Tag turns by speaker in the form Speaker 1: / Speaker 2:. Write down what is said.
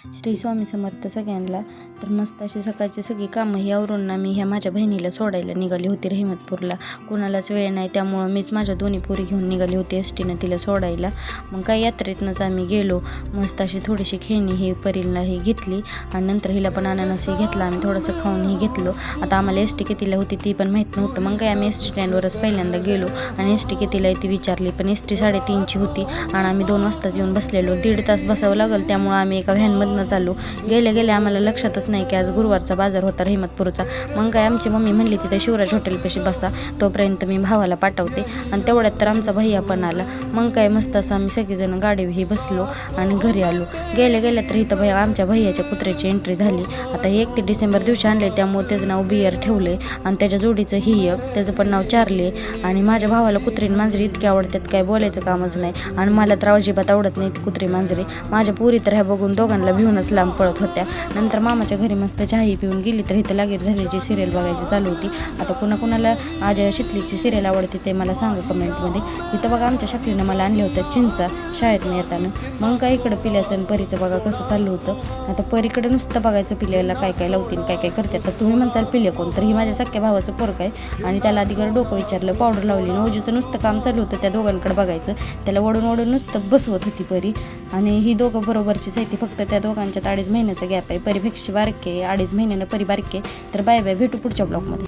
Speaker 1: श्री स्वामी समर्थ सगळ्यांना. तर मस्त अशी सकाळची सगळी कामं ही आवरून ना मी ह्या माझ्या बहिणीला सोडायला निघाली होती रहिमतपूरला. कोणालाच वेळ नाही त्यामुळं मीच माझ्या दोन्ही पोरी घेऊन निघाली होती एसटीनं तिला सोडायला. मग काय यात्रेतनंच आम्ही गेलो. मस्त अशी थोडीशी खेळणी ही परीला ही घेतली आणि नंतर हिला पण अननसही घेतला. आम्ही थोडंसं खाऊनही घेतलो. आता आम्हाला एस टी कितीला होती ती पण माहीत नव्हतं. मग काय आम्ही एस टी स्टँडवरच पहिल्यांदा गेलो आणि एस टी कितीला आहे ती विचारली, पण एस टी 3:30ची होती आणि आम्ही 2 वाजताच येऊन बसलेलो. 1.5 तास बसावं लागलं त्यामुळं आम्ही एका व्हॅनमधनं चाललो. गेल्या आम्हाला लक्षातच नाही की आज गुरुवारचा बाजार होता रहिमतपूरचा. मग काय आमची मम्मी म्हणली तिथे शिवराज हॉटेलपाशी बसा, तोपर्यंत मी भावाला पाठवते. आणि तेवढ्यात तर आमचा भैया पण आला. मग काय मस्त असं आम्ही सगळेजण गाडीही बसलो आणि घरी आलो. गेल्या तर इथं आमच्या भैयाच्या कुत्र्याची एंट्री झाली. आता हे 31 डिसेंबर दिवशी आणले त्यामुळे त्याचं नाव बियर ठेवले आणि त्याच्या जोडीचं ही एक, त्याचं पण नाव चार्ली. आणि माझ्या भावाला कुत्री मांजरी इतकी आवडतात काय बोलायचं कामच नाही. आणि मला तर अजिबात आवडत नाही ती कुत्री मांजरी. माझ्या पुरी तर ह्या बघून दोघांना भिवूनच लांब पळत होत्या. नंतर मामाच्या घरी मस्त चहाही पिऊन गेली तर इथं लागेल झाल्याची सिरियल बघायची चालू होती. आता कुणाकुणाला आज शितलीची सिरियल आवडते ते मला सांगा कमेंटमध्ये. इथं बघा आमच्या शकीनं मला आणल्या होत्या चिंचा शाळेतून येताना. मग काय इकडं पिल्याचं आणि परीचं बघा कसं चाललं होतं. आता परीकडे नुसतं बघायचं पिल्याला काय काय लावतील काय काय करतात. तर तुम्ही म्हणताल पिल्ले कोण, तर ही माझ्या सख्या भावाचं पोरग आहे आणि त्याला आधी डोकं विचारलं, पावडर लावली ना, ओजूचं नुसतं काम चालू होतं त्या दोघांकडे बघायचं. त्याला वडून नुसतं बसवत होती परी. आणि ही दोघं बरोबरचीच आहे ती, फक्त त्या दोघांच्यात 2.5 महिन्याचा गॅप आहे. परी भिक्षी बारके 2.5 महिन्यानं परी बारके. तर बाय बाय, भेटू पुढच्या ब्लॉगमध्ये.